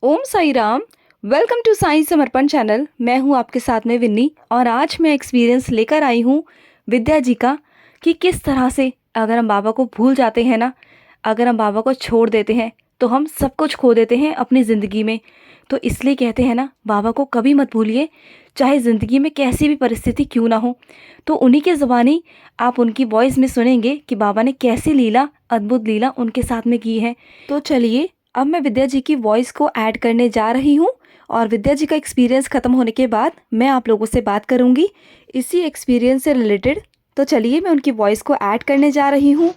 Om Sai Ram. Welcome to Sai Samarpan channel. मैं हूं आपके साथ में विन्नी और आज मैं एक्सपीरियंस लेकर आई हूं विद्या जी का कि किस तरह से अगर हम बाबा को भूल जाते हैं ना, अगर हम बाबा को छोड़ देते हैं तो हम सब कुछ खो देते हैं अपनी ज़िंदगी में। तो इसलिए कहते हैं ना, बाबा को कभी मत भूलिए, चाहे ज़िंदगी में कैसी भी परिस्थिति क्यों ना हो। तो उन्हीं के ज़बानी आप उनकी वॉइस में सुनेंगे कि बाबा ने कैसी लीला, अद्भुत लीला उनके साथ में की है। तो चलिए, अब मैं विद्या जी की वॉइस को ऐड करने जा रही हूँ और विद्या जी का एक्सपीरियंस ख़त्म होने के बाद मैं आप लोगों से बात करूँगी इसी एक्सपीरियंस से रिलेटेड। तो चलिए, मैं उनकी वॉइस को ऐड करने जा रही हूँ।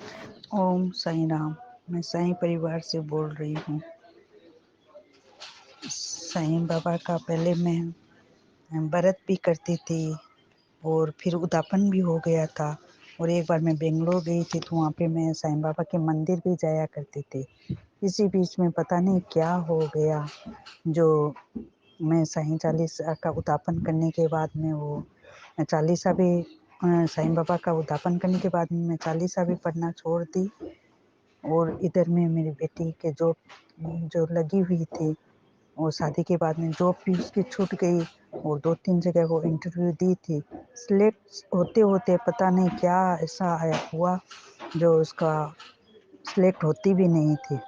ओम साई राम। मैं साईं परिवार से बोल रही हूँ। साईं बाबा का पहले मैं व्रत भी करती थी और फिर उद्यापन भी हो गया था। और एक बार मैं बेंगलोर गई थी तो वहाँ पे मैं साईं बाबा के मंदिर भी जाया करती थी। इसी बीच में पता नहीं क्या हो गया, जो मैं साईं चालीसा का उद्यापन करने के बाद में वो चालीसा भी साईं बाबा का उद्यापन करने के बाद में मैं चालीसा भी पढ़ना छोड़ दी। और इधर में मेरी बेटी के जॉब जो लगी हुई थी, और शादी के बाद में जॉब भी उसकी छूट गई और 2-3 जगह वो इंटरव्यू दी थी। सिलेक्ट होते होते पता नहीं क्या ऐसा आया हुआ जो उसका सिलेक्ट होती भी नहीं थी।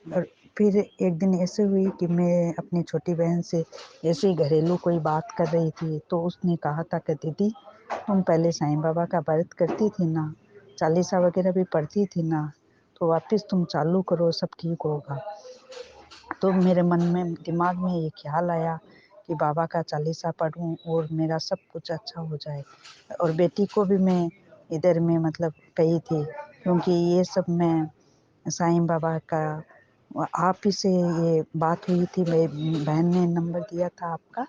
और फिर एक दिन ऐसे हुई कि मैं अपनी छोटी बहन से ऐसे ही घरेलू कोई बात कर रही थी, तो उसने कहा था कि दीदी, तुम पहले साईं बाबा का व्रत करती थी ना, चालीसा वगैरह भी पढ़ती थी ना, तो वापस तुम चालू करो, सब ठीक होगा। तो मेरे मन में दिमाग में ये ख्याल आया कि बाबा का चालीसा पढूं और मेरा सब कुछ अच्छा हो जाए। और बेटी को भी मैं इधर में मतलब कही थी, क्योंकि ये सब मैं साईं बाबा का आप ही से ये बात हुई थी। मेरी बहन ने नंबर दिया था आपका,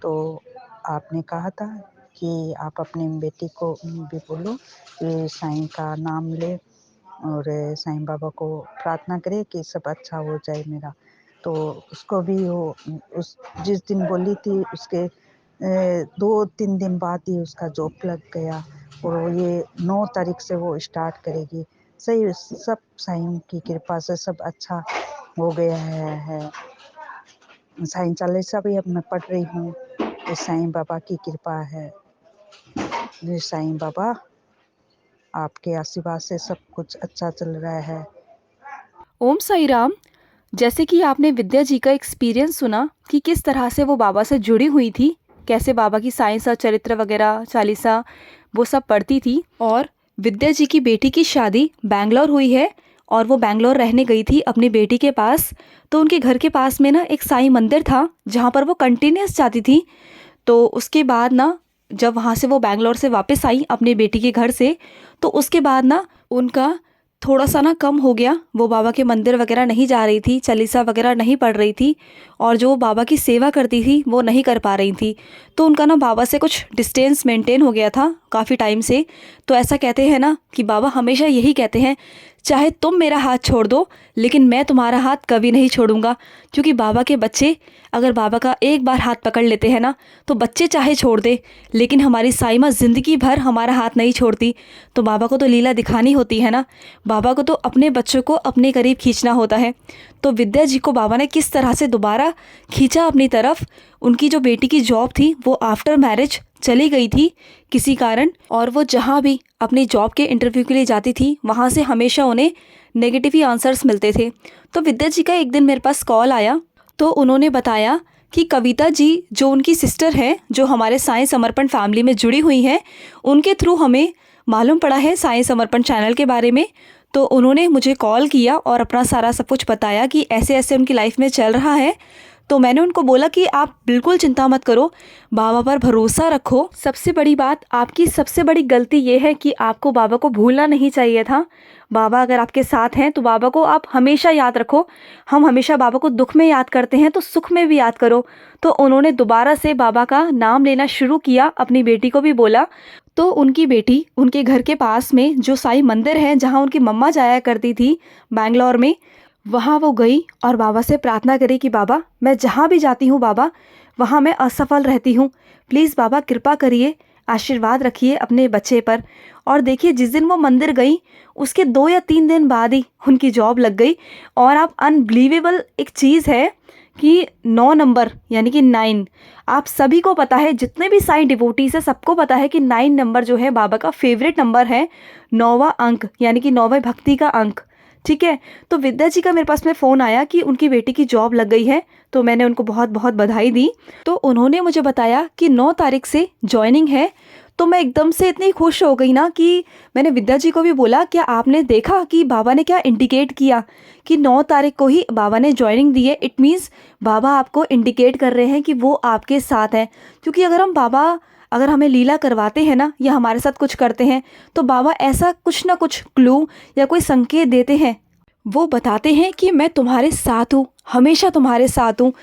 तो आपने कहा था कि आप अपनी बेटी को भी बोलो कि साईं का नाम ले और साईं बाबा को प्रार्थना करे कि सब अच्छा हो जाए मेरा। तो उसको भी वो उस जिस दिन बोली थी उसके 2-3 दिन बाद ही उसका जॉब लग गया और ये 9 तारीख से वो स्टार्ट करेगी। सही सब साईं की कृपा से सब अच्छा हो गया है। साईं चालीसा भी अब मैं पढ़ रही हूँ। ये साईं बाबा की कृपा है। ये साईं बाबा, आपके आशीर्वाद से सब कुछ अच्छा चल रहा है। ओम साई राम। जैसे कि आपने विद्या जी का एक्सपीरियंस सुना कि किस तरह से वो बाबा से जुड़ी हुई थी, कैसे बाबा की साइंस और चरित्र वगैरह चालीसा वो सब पढ़ती थी। और विद्या जी की बेटी की शादी बैंगलोर हुई है और वो बैंगलोर रहने गई थी अपनी बेटी के पास। तो उनके घर के पास में ना एक साईं मंदिर था जहाँ पर वो कंटिन्यूस जाती थी। तो उसके बाद ना, जब वहाँ से वो बैंगलोर से वापस आई अपनी बेटी के घर से, तो उसके बाद ना उनका थोड़ा सा ना कम हो गया। वो बाबा के मंदिर वगैरह नहीं जा रही थी, चालीसा वगैरह नहीं पढ़ रही थी और जो बाबा की सेवा करती थी वो नहीं कर पा रही थी। तो उनका ना बाबा से कुछ डिस्टेंस मेंटेन हो गया था काफ़ी टाइम से। तो ऐसा कहते हैं ना कि बाबा हमेशा यही कहते हैं, चाहे तुम मेरा हाथ छोड़ दो लेकिन मैं तुम्हारा हाथ कभी नहीं छोड़ूंगा। क्योंकि बाबा के बच्चे अगर बाबा का एक बार हाथ पकड़ लेते हैं ना, तो बच्चे चाहे छोड़ दे लेकिन हमारी साई माँ ज़िंदगी भर हमारा हाथ नहीं छोड़ती। तो बाबा को तो लीला दिखानी होती है ना, बाबा को तो अपने बच्चों को अपने करीब खींचना होता है। तो विद्या जी को बाबा ने किस तरह से दोबारा खींचा अपनी तरफ। उनकी जो बेटी की जॉब थी वो आफ्टर मैरिज चली गई थी किसी कारण, और वो जहाँ भी अपनी जॉब के इंटरव्यू के लिए जाती थी वहाँ से हमेशा उन्हें नेगेटिव ही आंसर्स मिलते थे। तो विद्या जी का एक दिन मेरे पास कॉल आया, तो उन्होंने बताया कि कविता जी जो उनकी सिस्टर हैं, जो हमारे साईं समर्पण फैमिली में जुड़ी हुई हैं, उनके थ्रू हमें मालूम पड़ा है साईं समर्पण चैनल के बारे में। तो उन्होंने मुझे कॉल किया और अपना सारा सब कुछ बताया कि ऐसे ऐसे उनकी लाइफ में चल रहा है। तो मैंने उनको बोला कि आप बिल्कुल चिंता मत करो, बाबा पर भरोसा रखो। सबसे बड़ी बात, आपकी सबसे बड़ी गलती ये है कि आपको बाबा को भूलना नहीं चाहिए था। बाबा अगर आपके साथ हैं तो बाबा को आप हमेशा याद रखो। हम हमेशा बाबा को दुख में याद करते हैं तो सुख में भी याद करो। तो उन्होंने दोबारा से बाबा का नाम लेना शुरू किया, अपनी बेटी को भी बोला। तो उनकी बेटी उनके घर के पास में जो साईं मंदिर है जहाँ उनकी मम्मा जाया करती थी बैंगलोर में, वहाँ वो गई और बाबा से प्रार्थना करी कि बाबा, मैं जहाँ भी जाती हूँ बाबा, वहाँ मैं असफल रहती हूँ, प्लीज़ बाबा कृपा करिए, आशीर्वाद रखिए अपने बच्चे पर। और देखिए जिस दिन वो मंदिर गई उसके 2 या 3 दिन बाद ही उनकी जॉब लग गई। और आप अनबिलीवेबल एक चीज़ है कि 9 नंबर यानी कि 9, आप सभी को पता है, जितने भी साईं डिवोटीज है सबको पता है कि 9 नंबर जो है बाबा का फेवरेट नंबर है, 9वां अंक यानी कि 9वें भक्ति का अंक। ठीक है, तो विद्या जी का मेरे पास में फ़ोन आया कि उनकी बेटी की जॉब लग गई है, तो मैंने उनको बहुत बहुत बधाई दी। तो उन्होंने मुझे बताया कि 9 तारीख से जॉइनिंग है। तो मैं एकदम से इतनी खुश हो गई ना कि मैंने विद्या जी को भी बोला, क्या आपने देखा कि बाबा ने क्या इंडिकेट किया कि 9 तारीख को ही बाबा ने जॉइनिंग दी है। इट मीन्स बाबा आपको इंडिकेट कर रहे हैं कि वो आपके साथ हैं। क्योंकि अगर हमें लीला करवाते हैं ना या हमारे साथ कुछ करते हैं तो बाबा ऐसा कुछ ना कुछ क्लू या कोई संकेत देते हैं, वो बताते हैं कि मैं तुम्हारे साथ हूँ, हमेशा तुम्हारे साथ हूँ।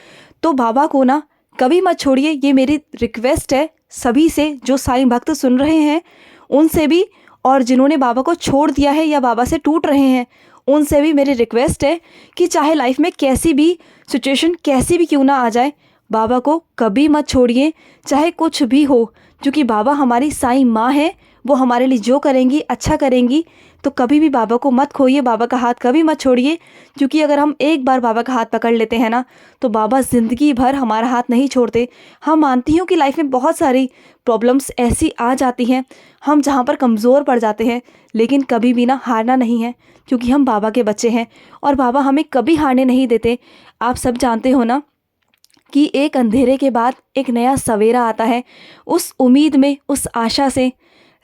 तो बाबा को ना कभी मत छोड़िए, ये मेरी रिक्वेस्ट है सभी से जो साईं भक्त सुन रहे हैं उनसे भी, और जिन्होंने बाबा को छोड़ दिया है या बाबा से टूट रहे हैं उनसे भी मेरी रिक्वेस्ट है कि चाहे लाइफ में कैसी भी सिचुएशन कैसी भी क्यों ना आ जाए, बाबा को कभी मत छोड़िए, चाहे कुछ भी हो। क्योंकि बाबा हमारी साईं माँ है, वो हमारे लिए जो करेंगी अच्छा करेंगी। तो कभी भी बाबा को मत खोइए, बाबा का हाथ कभी मत छोड़िए। क्योंकि अगर हम एक बार बाबा का हाथ पकड़ लेते हैं ना तो बाबा ज़िंदगी भर हमारा हाथ नहीं छोड़ते। हम मानती हूँ कि लाइफ में बहुत सारी प्रॉब्लम्स ऐसी आ जाती हैं, हम जहाँ पर कमज़ोर पड़ जाते हैं, लेकिन कभी भी ना हारना नहीं है, क्योंकि हम बाबा के बच्चे हैं और बाबा हमें कभी हारने नहीं देते। आप सब जानते हो ना कि एक अंधेरे के बाद एक नया सवेरा आता है। उस उम्मीद में, उस आशा से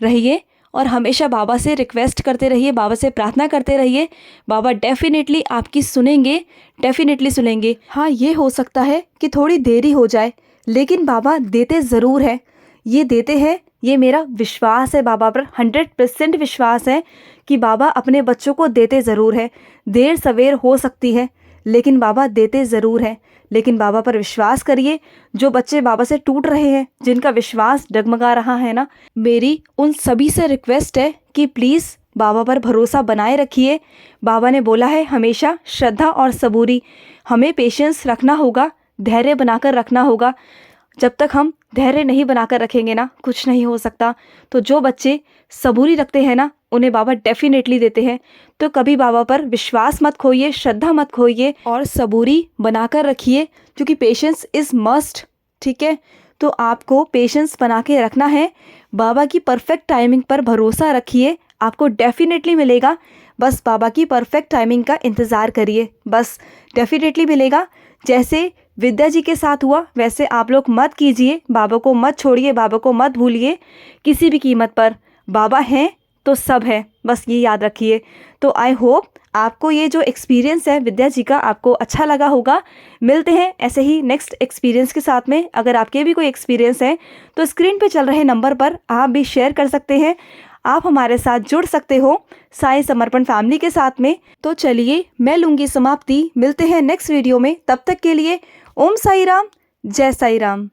रहिए और हमेशा बाबा से रिक्वेस्ट करते रहिए, बाबा से प्रार्थना करते रहिए। बाबा डेफिनेटली आपकी सुनेंगे, डेफिनेटली सुनेंगे। हाँ, ये हो सकता है कि थोड़ी देरी हो जाए, लेकिन बाबा देते ज़रूर है। ये देते हैं, ये मेरा विश्वास है, बाबा पर 100% विश्वास है कि बाबा अपने बच्चों को देते ज़रूर है। देर सवेर हो सकती है लेकिन बाबा देते ज़रूर हैं। लेकिन बाबा पर विश्वास करिए। जो बच्चे बाबा से टूट रहे हैं, जिनका विश्वास डगमगा रहा है ना, मेरी उन सभी से रिक्वेस्ट है कि प्लीज़ बाबा पर भरोसा बनाए रखिए। बाबा ने बोला है हमेशा श्रद्धा और सबूरी, हमें पेशेंस रखना होगा, धैर्य बनाकर रखना होगा। जब तक हम धैर्य नहीं बनाकर रखेंगे ना, कुछ नहीं हो सकता। तो जो बच्चे सबूरी रखते हैं ना, उन्हें बाबा डेफिनेटली देते हैं। तो कभी बाबा पर विश्वास मत खोइए, श्रद्धा मत खोइए और सबूरी बनाकर रखिए, क्योंकि पेशेंस इज़ मस्ट। ठीक है, तो आपको पेशेंस बना के रखना है। बाबा की परफेक्ट टाइमिंग पर भरोसा रखिए, आपको डेफिनेटली मिलेगा। बस बाबा की परफेक्ट टाइमिंग का इंतज़ार करिए, बस डेफिनेटली मिलेगा। जैसे विद्या जी के साथ हुआ वैसे आप लोग मत कीजिए, बाबा को मत छोड़िए, बाबा को मत भूलिए किसी भी कीमत पर। बाबा हैं तो सब है, बस ये याद रखिए। तो आई होप आपको ये जो एक्सपीरियंस है विद्या जी का आपको अच्छा लगा होगा। मिलते हैं ऐसे ही नेक्स्ट एक्सपीरियंस के साथ में। अगर आपके भी कोई एक्सपीरियंस है तो स्क्रीन पे चल रहे नंबर पर आप भी शेयर कर सकते हैं। आप हमारे साथ जुड़ सकते हो साईं समर्पण फैमिली के साथ में। तो चलिए मैं लूँगी समाप्ति, मिलते हैं नेक्स्ट वीडियो में। तब तक के लिए ओम साई राम, जय साई राम।